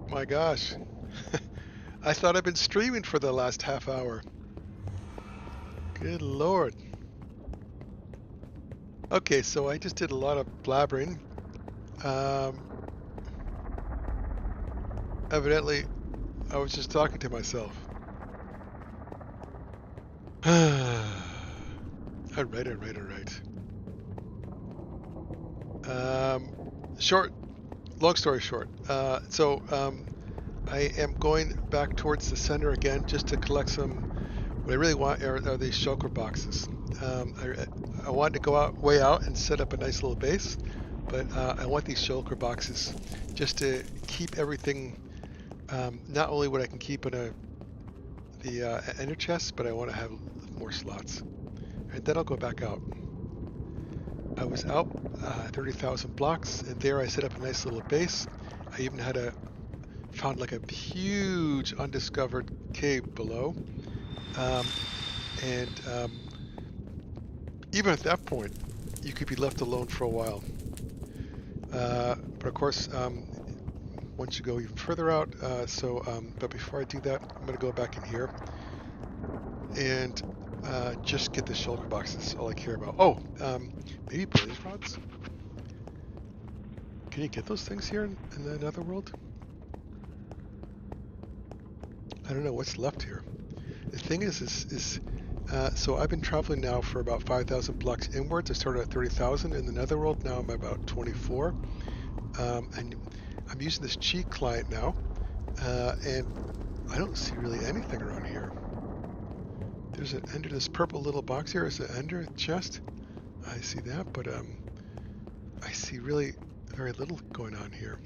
My gosh. I thought I'd been streaming for the last half hour. Good Lord. Okay, so I just did a lot of blabbering. Um, Evidently, I was just talking to myself. All right. Short, long story short. I am going back towards the center again just to collect some. What I really want are these shulker boxes. I wanted to go way out and set up a nice little base, but I want these shulker boxes just to keep everything. Not only what I can keep in the ender chest, but I want to have more slots. And then I'll go back out. I was out 30,000 blocks, and there I set up a nice little base. I even found like a huge undiscovered cave below. Um, and even at that point, you could be left alone for a while. But of course, once you go even further out, but before I do that, I'm going to go back in here and just get the shulker boxes. All I care about. Oh, maybe blaze rods. Can you get those things here in the netherworld? I don't know what's left here. The thing is so I've been traveling now for about 5,000 blocks inwards. I started at 30,000 in the netherworld. Now I'm about 24. And I'm using this cheat client now, and I don't see really anything around here. There's an ender. This purple little box here is an ender chest. I see that, but I see really very little going on here.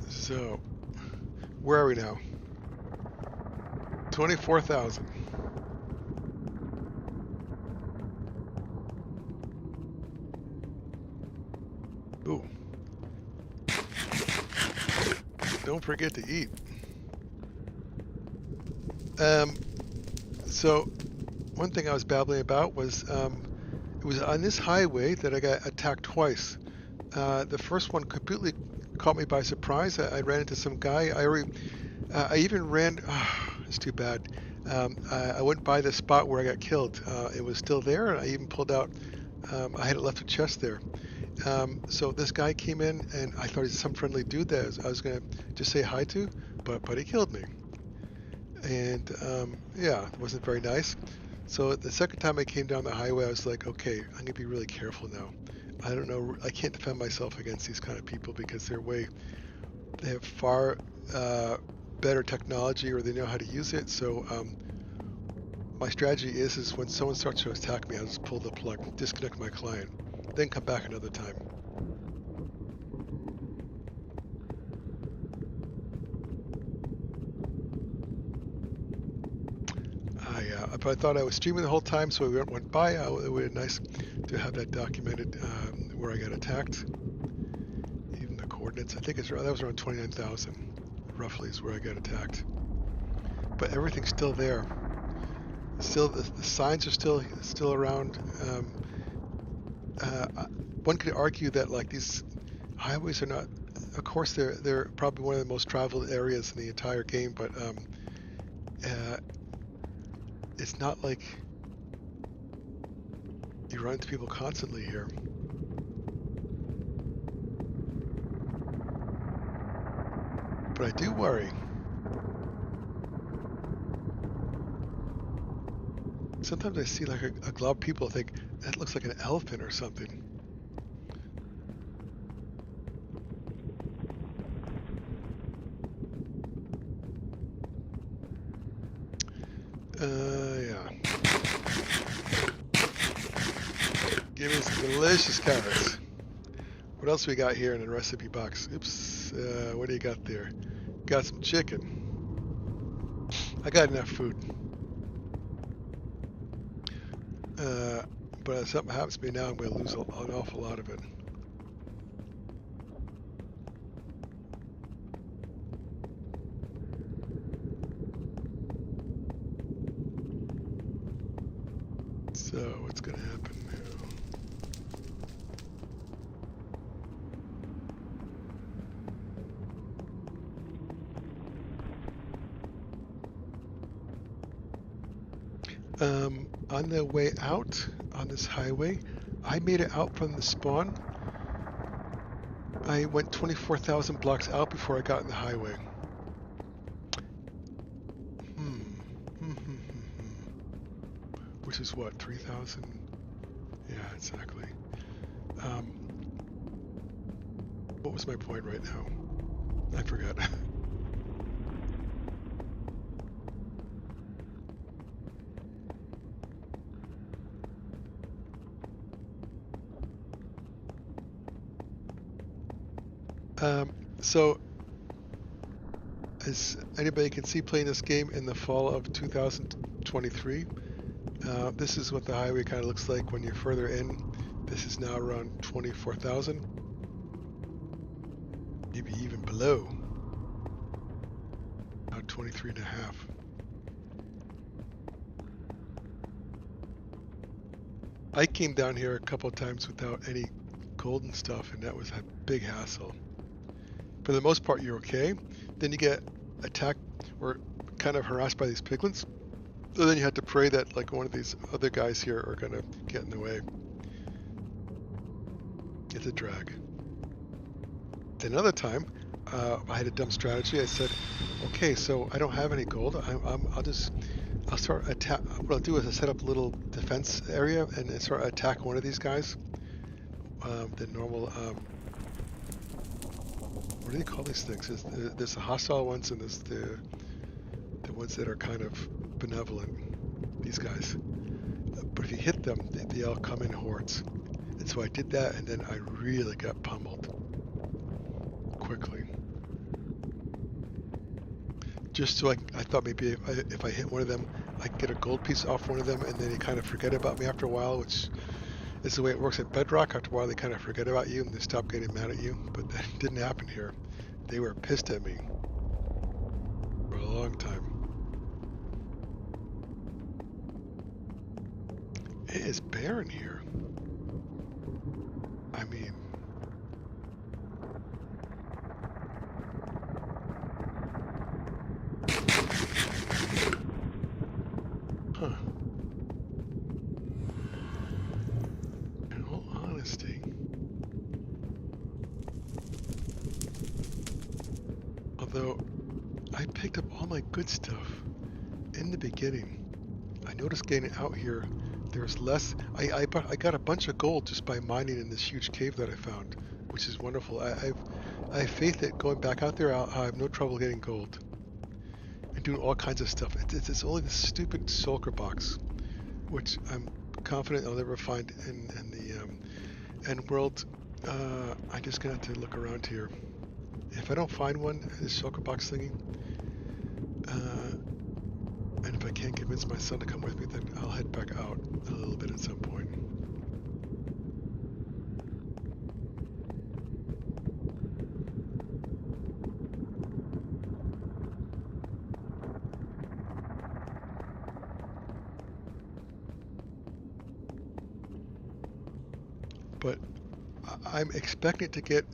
So, where are we now? 24,000. Ooh. Don't forget to eat. So one thing I was babbling about was it was on this highway that I got attacked twice. The first one completely caught me by surprise. I ran into some guy. I even ran. Oh, it's too bad. I went by the spot where I got killed. It was still there, and I even pulled out. I had left a chest there. So this guy came in, and I thought he's some friendly dude that I was gonna just say hi to, but he killed me. And yeah, it wasn't very nice. So the second time I came down the highway, I was like, okay, I'm gonna be really careful now. I don't know. I can't defend myself against these kind of people because they have far better technology, or they know how to use it. So my strategy is when someone starts to attack me, I'll just pull the plug, disconnect my client, then come back another time. But I thought I was streaming the whole time, so we went by. It would be nice to have that documented where I got attacked. Even the coordinates. I think that was around 29,000, roughly, is where I got attacked. But everything's still there. Still, the signs are still around. One could argue that like these highways are not. Of course, they're probably one of the most traveled areas in the entire game, but uh, it's not like you run into people constantly here. But I do worry. Sometimes I see like a glob of people think that looks like an elephant or something. Yeah. Give me some delicious carrots. What else we got here in the recipe box? Oops. What do you got there? Got some chicken. I got enough food. But if something happens to me now, I'm going to lose an awful lot of it. So what's going to happen now? On the way out on this highway, I made it out from the spawn. I went 24,000 blocks out before I got in the highway. Which is what, 3,000? Yeah, exactly. What was my point right now? I forgot. So, as anybody can see playing this game in the fall of 2023, this is what the highway kind of looks like when you're further in. This is now around 24,000, maybe even below. Now 23 and a half. I came down here a couple of times without any golden stuff, and that was a big hassle. For the most part, you're okay. Then you get attacked or kind of harassed by these piglins. So then you have to pray that like one of these other guys here are gonna get in the way. It's a drag. Then another time, I had a dumb strategy. I said, okay, so I don't have any gold. I'll start attack. What I'll do is I set up a little defense area and start attack one of these guys. The normal. What do they call these things? There's the hostile ones and there's the ones that are kind of benevolent. These guys. But if you hit them, they all come in hordes. And so I did that, and then I really got pummeled quickly. Just so I thought maybe if I hit one of them, I could get a gold piece off one of them, and then they kind of forget about me after a while, which is the way it works at Bedrock. After a while, they kind of forget about you, and they stop getting mad at you. But that didn't happen here. They were pissed at me for a long time. It is barren here. I mean... Huh. In all honesty... Although, I picked up all my good stuff in the beginning. I noticed getting out here, there's less... I got a bunch of gold just by mining in this huge cave that I found, which is wonderful. I have faith that going back out there, I'll have no trouble getting gold. And doing all kinds of stuff. It's only this stupid shulker box, which I'm confident I'll never find in the end world. I'm just gonna have to look around here. If I don't find one, this shulker box thingy, and if I can't convince my son to come with me, then I'll head back out a little bit at some point. But I'm expecting it to get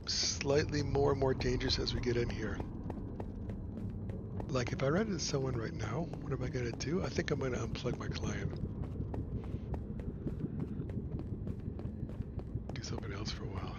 slightly more and more dangerous as we get in here. Like if I ran into someone right now, what am I going to do? I think I'm going to unplug my client. Do something else for a while.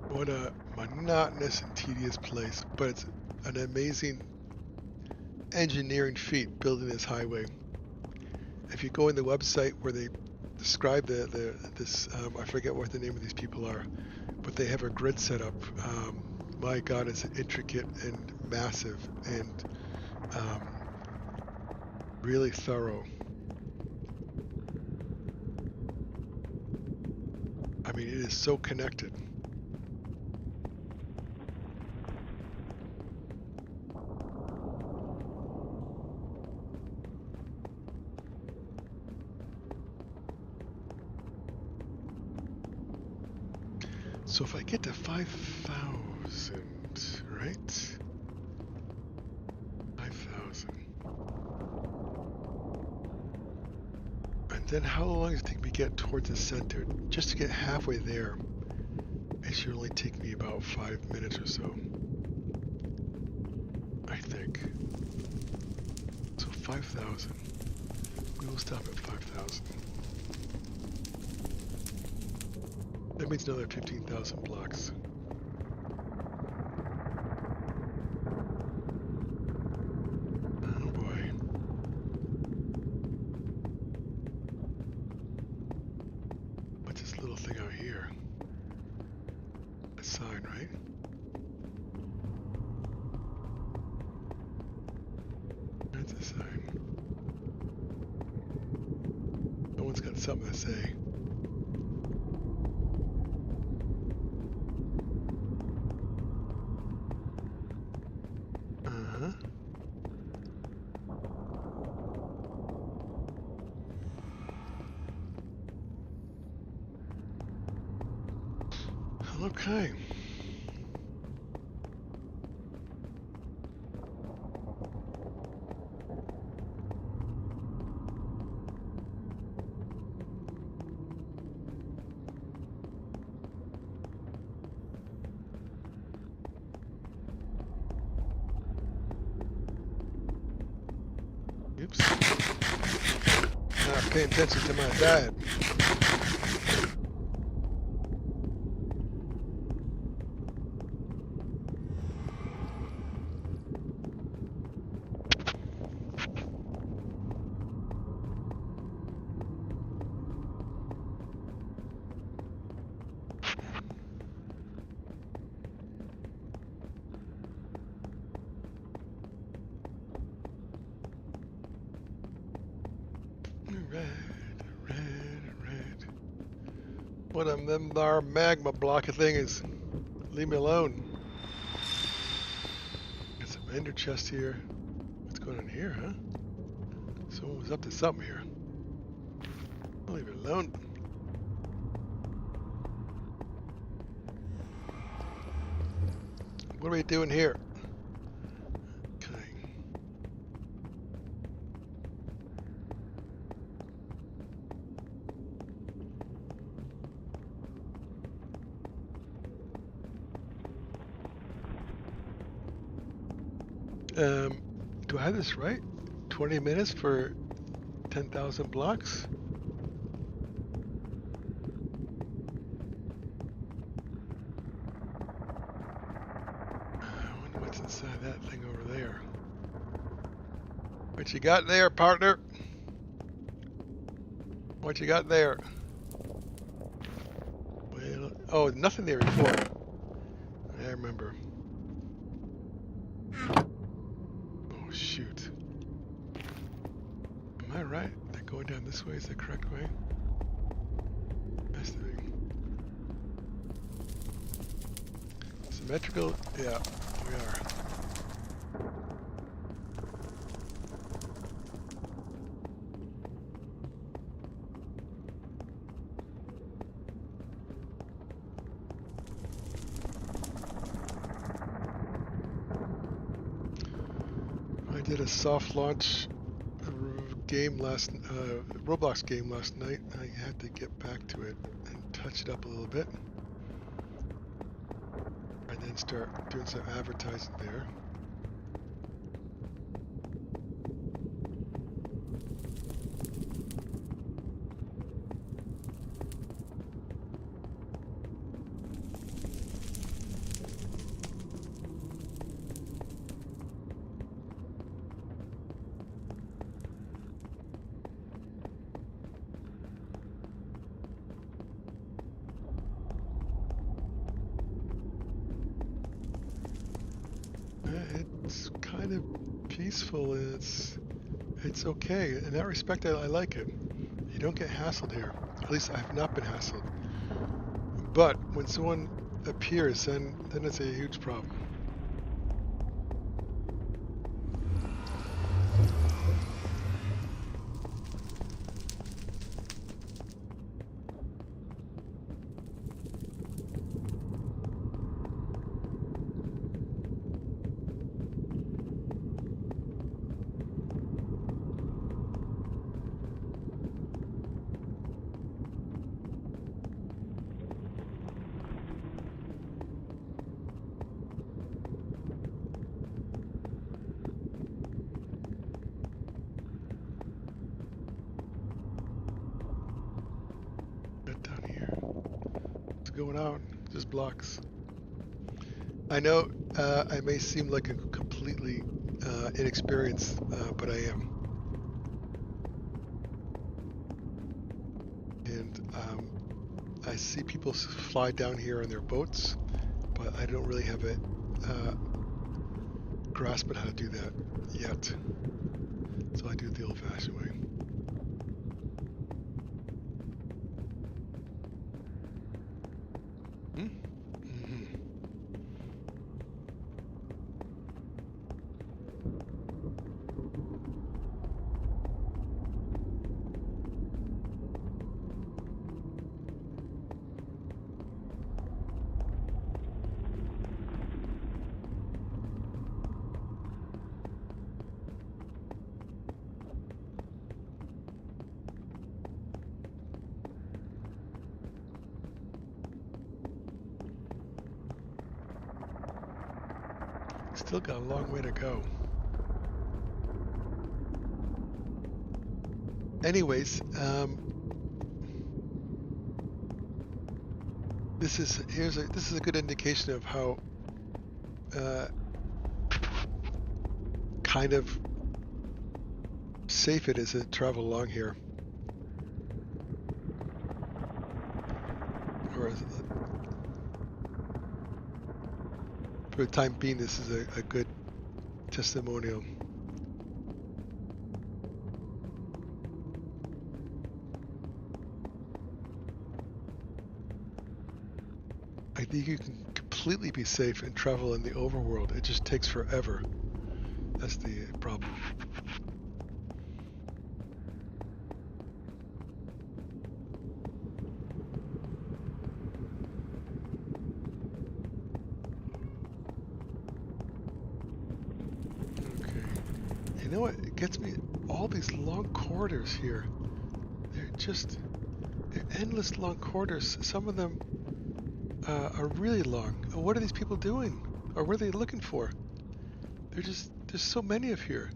What a monotonous and tedious place, but it's an amazing engineering feat building this highway. If you go in the website where they describe this, I forget what the name of these people are, but they have a grid set up. My God, it's intricate and massive and really thorough. mean, it is so connected. So if I get to 5,000, right? 5,000. And then how long does it take me to get towards the center? Just to get halfway there, it should only take me about 5 minutes or so. I think. So 5,000. We will stop at 5,000. That means another 15,000 blocks. Oh boy. What's this little thing out here? A sign, right? That's a sign. No one's got something to say. Uh-huh. Okay. Oops. Not paying attention to my diet. Red. What them there magma blocky thing is. Leave me alone. Got some ender chest here. What's going on here, huh? Someone was up to something here. I'll leave it alone. What are we doing here? Do I have this right? 20 minutes for 10,000 blocks? I wonder what's inside that thing over there. What you got there, partner? What you got there? Well, oh, nothing there before. I remember. Oh, shoot. Am I right? That going down this way is the correct way? Has to be. Symmetrical? Yeah, we are. I did a soft launch game Roblox game last night. I had to get back to it and touch it up a little bit. And then start doing some advertising there. It's kind of peaceful. It's okay. In that respect, I like it. You don't get hassled here. At least I have not been hassled. But when someone appears, then it's a huge problem. Right down here. It's going out. Just blocks. I know I may seem like a completely inexperienced, but I am. And I see people fly down here on their boats, but I don't really have a grasp on how to do that yet. So I do it the old-fashioned way. Mm-hmm. Still got a long way to go. Anyways, this is a good indication of how kind of safe it is to travel along here. Or for the time being, this is a good testimonial. I think you can completely be safe and travel in the overworld. It just takes forever. That's the problem. Okay. You know what? It gets me all these long corridors here. They're endless long corridors. Some of them are really long. What are these people doing? Or what are they looking for? There's so many of here.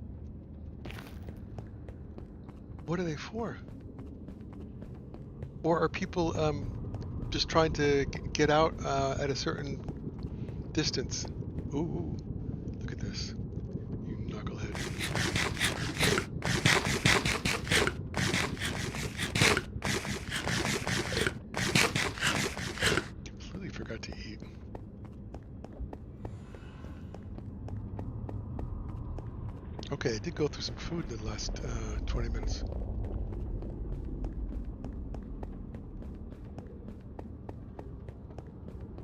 What are they for? Or are people just trying to get out at a certain distance? Ooh, look at this. You knucklehead. Completely forgot to eat. Okay, I did go through some food in the last 20 minutes.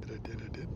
I did.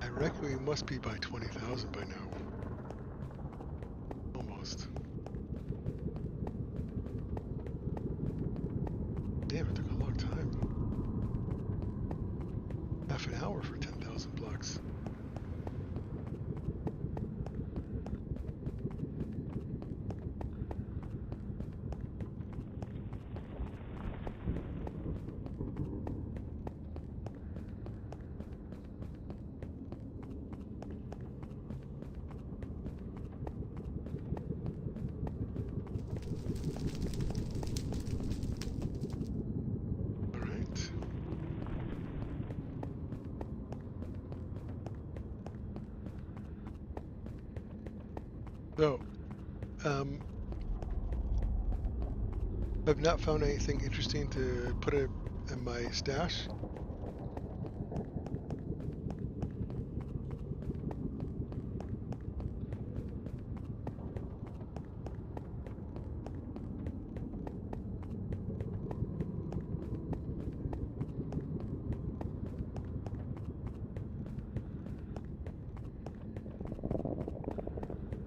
I reckon we must be by 20,000 by now. Almost. Damn, it took a long time. Half an hour for 10,000 blocks. So, I've not found anything interesting to put in my stash.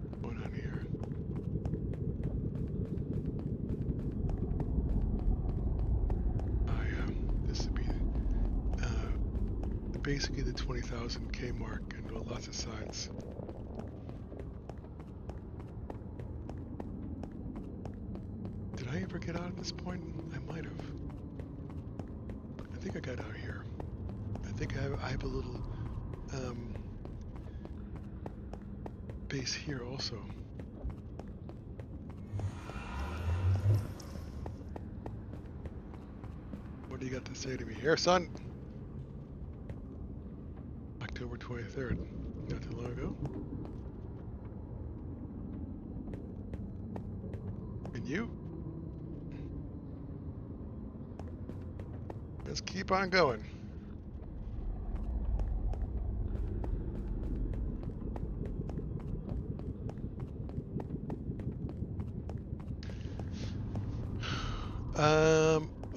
What's going on here? This would be basically the 20,000 K mark and lots of signs. Did I ever get out at this point? I might have. I think I got out here. I think I have a little base here also. What do you got to say to me here, son? October 23rd. Not too long ago. And you? Let's keep on going.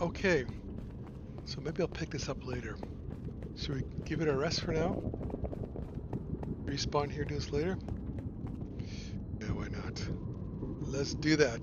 Okay. So maybe I'll pick this up later. Should we give it a rest for now? Respawn here, do this later? Yeah, why not? Let's do that.